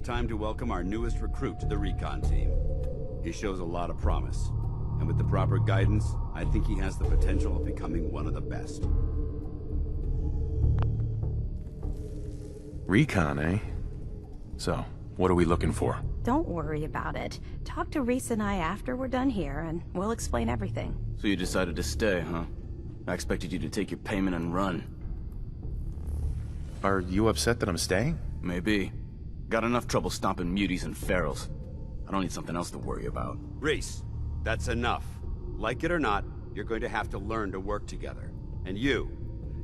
It's time to welcome our newest recruit to the recon team. He shows a lot of promise, and with the proper guidance, I think he has the potential of becoming one of the best. Recon, eh? So, what are we looking for? Don't worry about it. Talk to Reese and I after we're done here, and we'll explain everything. So you decided to stay, huh? I expected you to take your payment and run. Are you upset that I'm staying? Maybe. Got enough trouble stomping muties and ferals. I don't need something else to worry about. Reese, that's enough. Like it or not, you're going to have to learn to work together. And you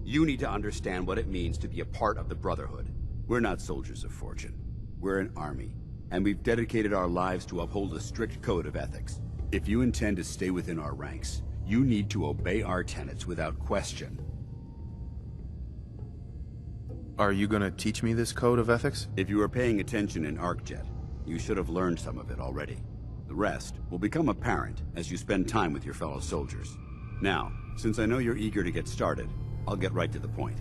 need to understand what it means to be a part of the Brotherhood. We're not soldiers of fortune. We're an army, and we've dedicated our lives to uphold a strict code of ethics. If you intend to stay within our ranks, you need to obey our tenets without question. Are you gonna teach me this code of ethics? If you were paying attention in ArcJet, you should have learned some of it already. The rest will become apparent as you spend time with your fellow soldiers. Now, since I know you're eager to get started, I'll get right to the point.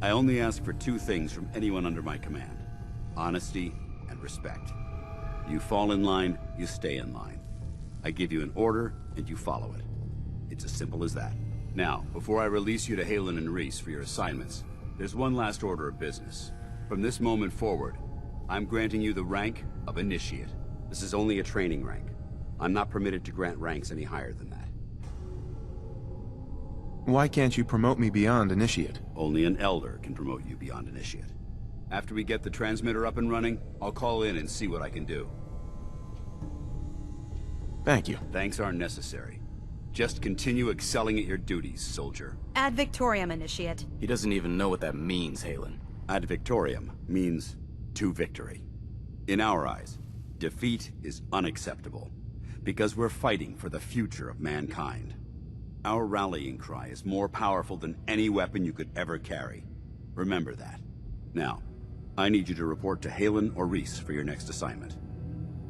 I only ask for two things from anyone under my command: honesty and respect. You fall in line, you stay in line. I give you an order, and you follow it. It's as simple as that. Now, before I release you to Halen and Reese for your assignments, there's one last order of business. From this moment forward, I'm granting you the rank of Initiate. This is only a training rank. I'm not permitted to grant ranks any higher than that. Why can't you promote me beyond Initiate? Only an Elder can promote you beyond Initiate. After we get the transmitter up and running, I'll call in and see what I can do. Thank you. Thanks aren't necessary. Just continue excelling at your duties, soldier. Ad Victoriam, Initiate. He doesn't even know what that means, Halen. Ad Victoriam means to victory. In our eyes, defeat is unacceptable, because we're fighting for the future of mankind. Our rallying cry is more powerful than any weapon you could ever carry. Remember that. Now, I need you to report to Halen or Reese for your next assignment.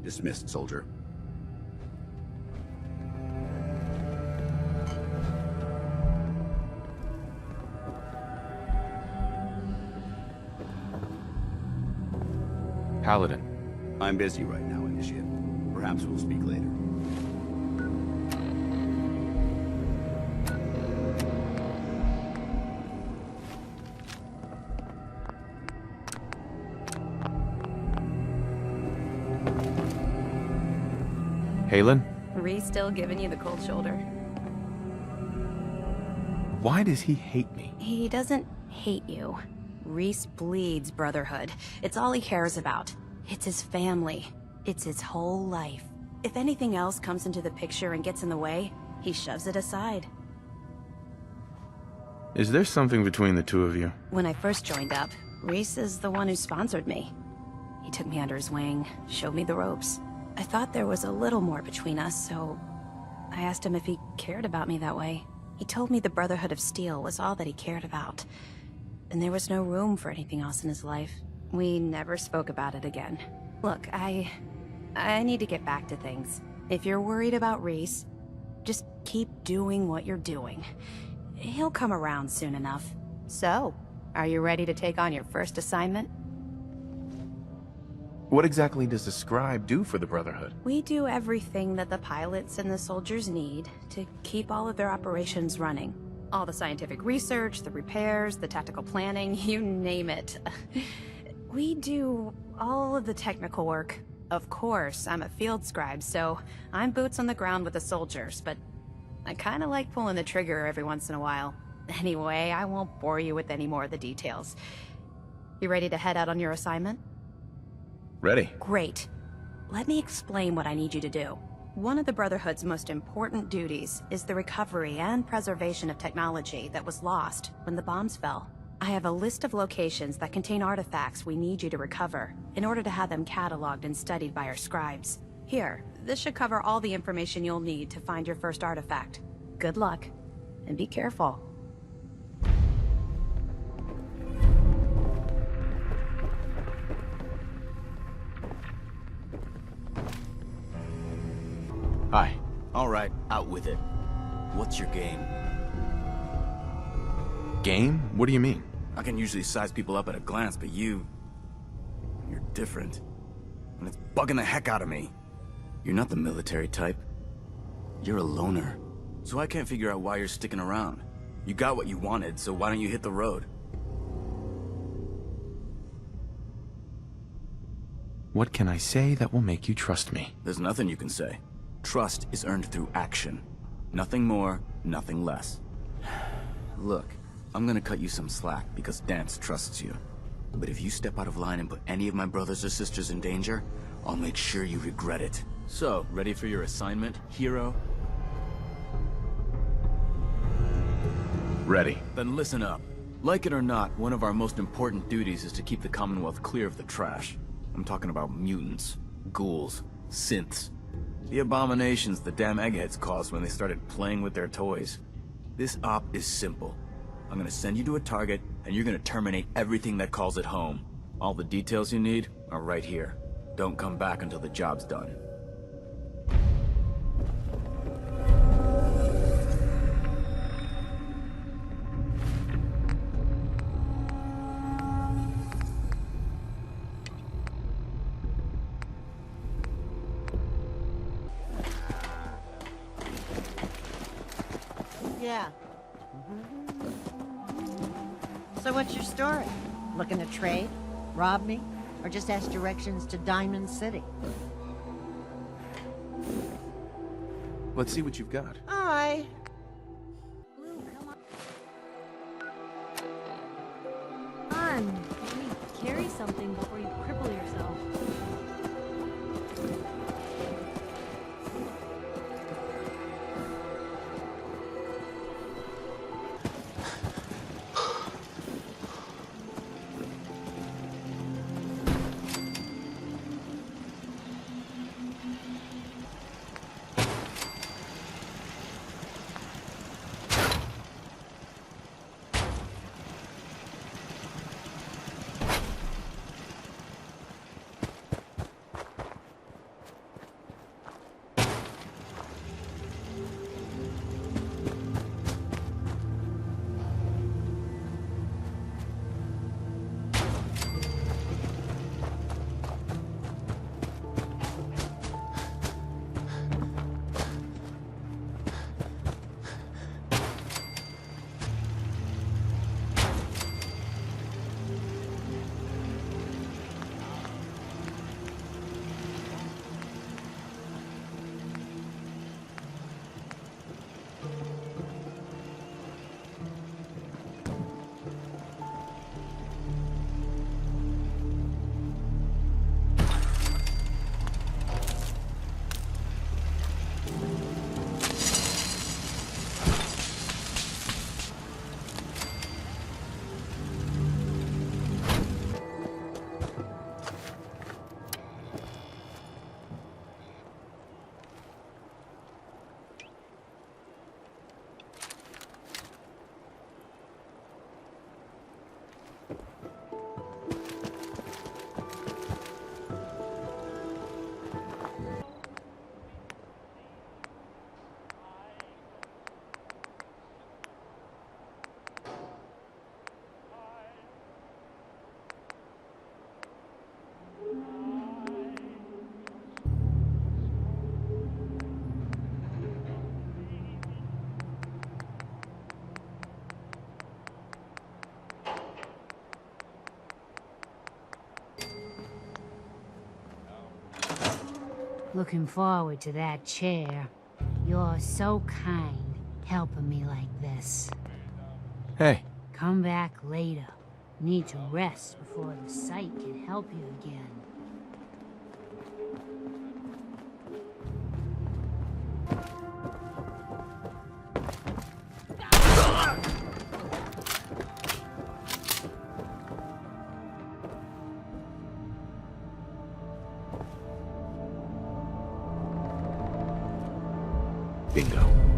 Dismissed, soldier. Paladin. I'm busy right now, Initiate. Perhaps we'll speak later. Halen? Reese still giving you the cold shoulder? Why does he hate me? He doesn't hate you. Reese bleeds Brotherhood. It's all he cares about. It's his family. It's his whole life. If anything else comes into the picture and gets in the way, he shoves it aside. Is there something between the two of you? When I first joined up, Reese is the one who sponsored me. He took me under his wing, showed me the ropes. I thought there was a little more between us, so I asked him if he cared about me that way. He told me the Brotherhood of Steel was all that he cared about, and there was no room for anything else in his life. We never spoke about it again. Look, I need to get back to things. If you're worried about Reese, just keep doing what you're doing. He'll come around soon enough. So, are you ready to take on your first assignment? What exactly does the scribe do for the Brotherhood? We do everything that the pilots and the soldiers need to keep all of their operations running. All the scientific research, the repairs, the tactical planning, you name it. We do all of the technical work. Of course, I'm a field scribe, so I'm boots on the ground with the soldiers, but I kinda like pulling the trigger every once in a while. Anyway, I won't bore you with any more of the details. You ready to head out on your assignment? Ready. Great. Let me explain what I need you to do. One of the Brotherhood's most important duties is the recovery and preservation of technology that was lost when the bombs fell. I have a list of locations that contain artifacts we need you to recover in order to have them cataloged and studied by our scribes. Here, this should cover all the information you'll need to find your first artifact. Good luck, and be careful. Hi. Alright, out with it. What's your game? Game? What do you mean? I can usually size people up at a glance, but you're different. and it's bugging the heck out of me. You're not the military type. You're a loner. So I can't figure out why you're sticking around. You got what you wanted, so why don't you hit the road? What can I say that will make you trust me? There's nothing you can say. Trust is earned through action. Nothing more, nothing less. Look, I'm gonna cut you some slack because Dance trusts you. But if you step out of line and put any of my brothers or sisters in danger, I'll make sure you regret it. So, ready for your assignment, hero? Ready. Then listen up. Like it or not, one of our most important duties is to keep the Commonwealth clear of the trash. I'm talking about mutants, ghouls, synths. The abominations the damn eggheads caused when they started playing with their toys. This op is simple. I'm gonna send you to a target, and you're gonna terminate everything that calls it home. All the details you need are right here. Don't come back until the job's done. Yeah. So what's your story? Looking to trade? Rob me? Or just ask directions to Diamond City? Let's see what you've got. Aye. Come on, maybe carry something before you cripple yourself. Looking forward to that chair. You're so kind, helping me like this. Hey, Come back later. Need to rest before the sight can help you again. bingo.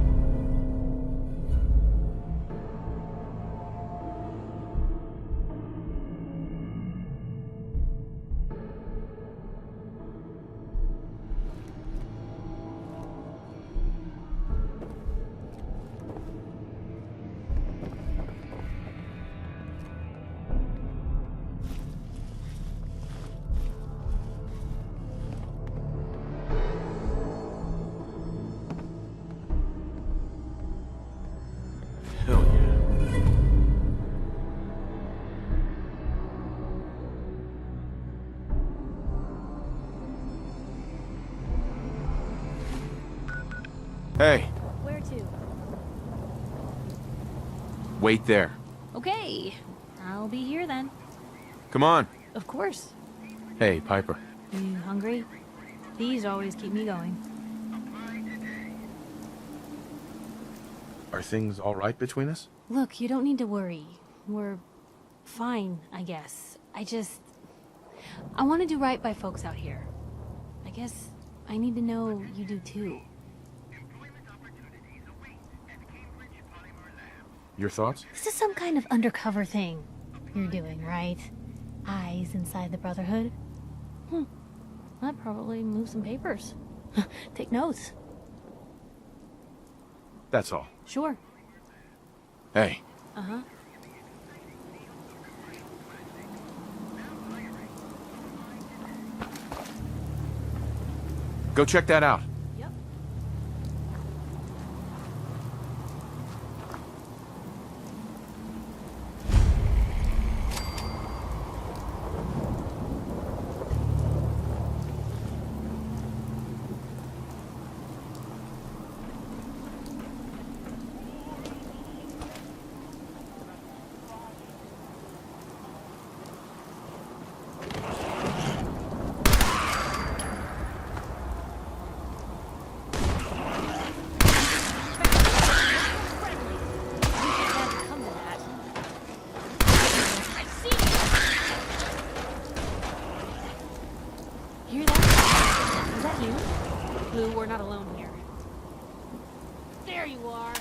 Wait there. Okay, I'll be here then. Come on. Of course. Hey, Piper. You hungry? These always keep me going. Are things all right between us? Look, you don't need to worry. We're fine, I guess. I want to do right by folks out here. I guess I need to know you do too. Your thoughts? This is some kind of undercover thing you're doing, right? Eyes inside the Brotherhood? I'd probably move some papers. Take notes. That's all. Sure. Hey. Uh-huh. Go check that out. Yep. Hear that? Is that you? Blue, we're not alone here. There you are.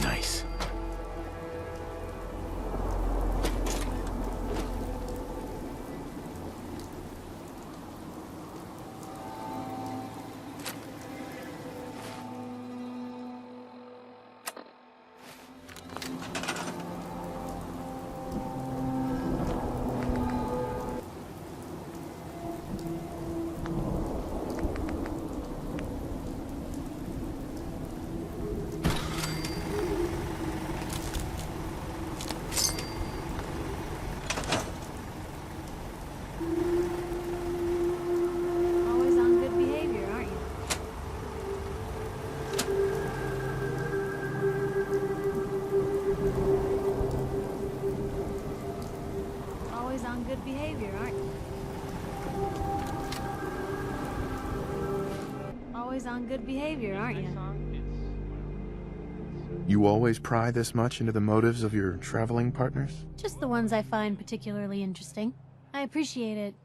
Nice. Always on good behavior, aren't you? Always on good behavior, aren't you? Always on good behavior, aren't you? You always pry this much into the motives of your traveling partners? Just the ones I find particularly interesting. I appreciate it.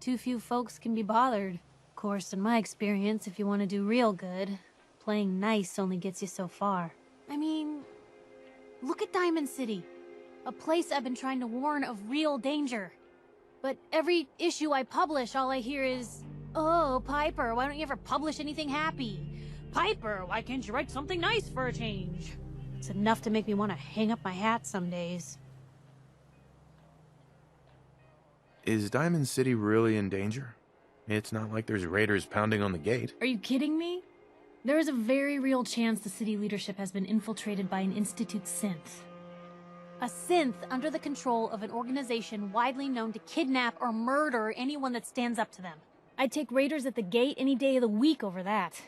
Too few folks can be bothered. Of course, in my experience, if you want to do real good, playing nice only gets you so far. I mean, look at Diamond City. A place I've been trying to warn of real danger. But every issue I publish, all I hear is, "Oh, Piper, why don't you ever publish anything happy? Piper, why can't you write something nice for a change?" It's enough to make me want to hang up my hat some days. Is Diamond City really in danger? It's not like there's raiders pounding on the gate. Are you kidding me? There is a very real chance the city leadership has been infiltrated by an Institute synth. A synth under the control of an organization widely known to kidnap or murder anyone that stands up to them. I'd take raiders at the gate any day of the week over that.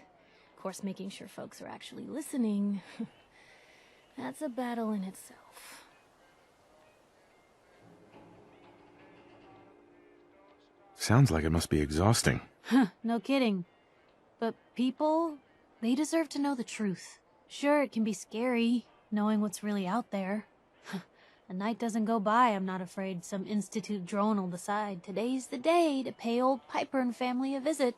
Of course, making sure folks are actually listening. That's a battle in itself. Sounds like it must be exhausting. No kidding. But people, They deserve to know the truth. Sure, it can be scary, knowing what's really out there. A night doesn't go by, I'm not afraid some Institute drone will decide today's the day to pay old Piper and family a visit.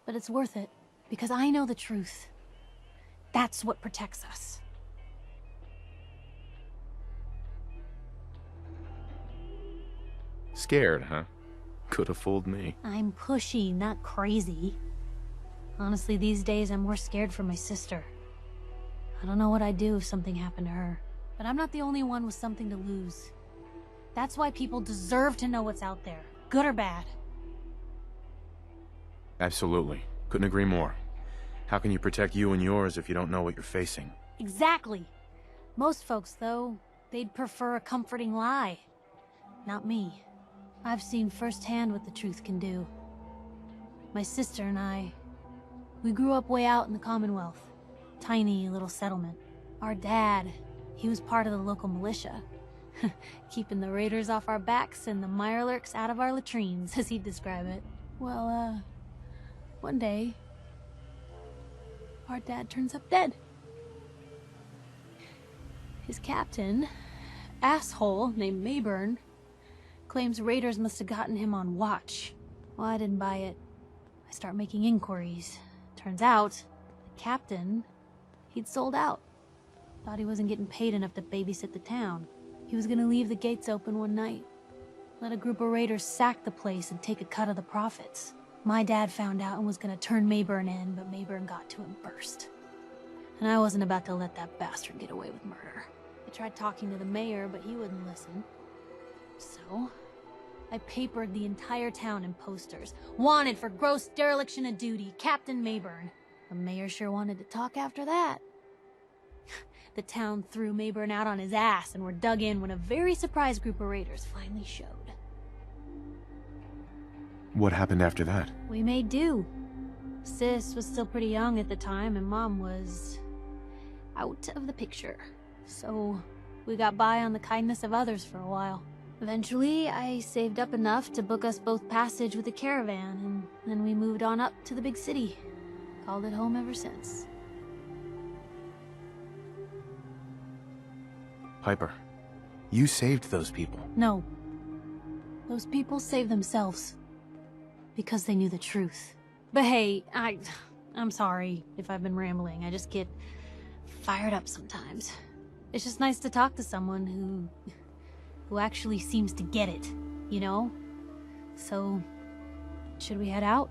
But it's worth it, because I know the truth. That's what protects us. Scared, huh? Could have fooled me. I'm pushy, not crazy. Honestly, these days I'm more scared for my sister. I don't know what I'd do if something happened to her. But I'm not the only one with something to lose. That's why people deserve to know what's out there, good or bad. Absolutely. Couldn't agree more. How can you protect you and yours if you don't know what you're facing? Exactly. Most folks, though, they'd prefer a comforting lie. Not me. I've seen firsthand what the truth can do. My sister and I, we grew up way out in the Commonwealth. Tiny little settlement. Our dad, he was part of the local militia. Keeping the raiders off our backs and the mirelurks out of our latrines, as he'd describe it. Well, one day, our dad turns up dead. His captain, asshole named Mayburn, claims raiders must have gotten him on watch. Well, I didn't buy it. I start making inquiries. Turns out, the captain, he'd sold out. Thought he wasn't getting paid enough to babysit the town. He was gonna leave the gates open one night. Let a group of raiders sack the place and take a cut of the profits. My dad found out and was gonna turn Mayburn in, but Mayburn got to him first. And I wasn't about to let that bastard get away with murder. I tried talking to the mayor, but he wouldn't listen. So, I papered the entire town in posters. Wanted for gross dereliction of duty, Captain Mayburn. The mayor sure wanted to talk after that. The town threw Mayburn out on his ass and were dug in when a very surprised group of raiders finally showed. What happened after that? We made do. Sis was still pretty young at the time and Mom was out of the picture. So we got by on the kindness of others for a while. Eventually, I saved up enough to book us both passage with a caravan, and then we moved on up to the big city. Called it home ever since. Piper, you saved those people. No. Those people saved themselves. Because they knew the truth. But hey, I'm sorry if I've been rambling. I just get fired up sometimes. It's just nice to talk to someone who actually seems to get it, you know? So, should we head out?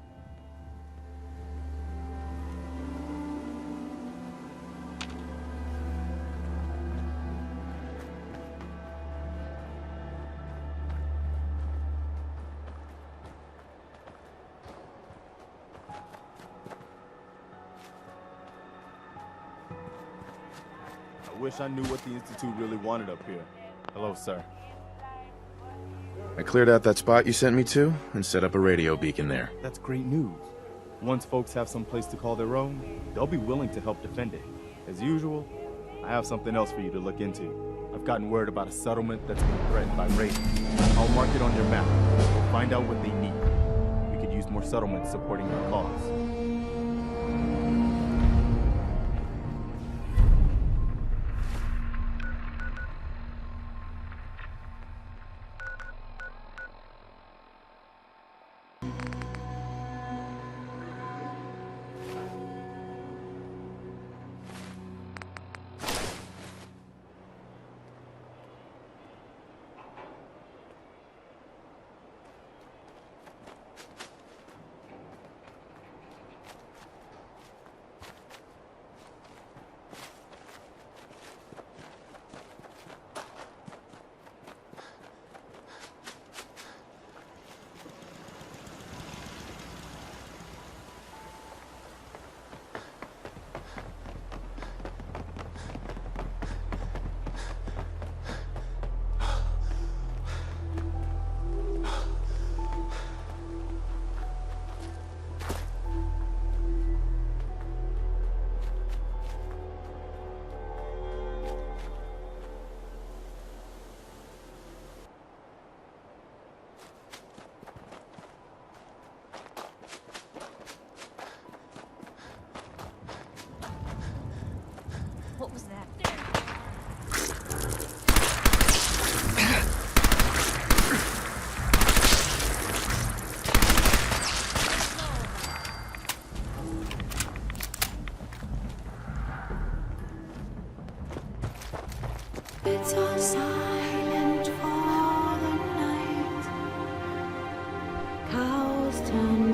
I wish I knew what the Institute really wanted up here. Hello, sir. I cleared out that spot you sent me to and set up a radio beacon there. That's great news. Once folks have some place to call their own, they'll be willing to help defend it. As usual, I have something else for you to look into. I've gotten word about a settlement that's been threatened by raiders. I'll mark it on your map. Find out what they need. We could use more settlements supporting our cause. It's all silent for the night. Cows turn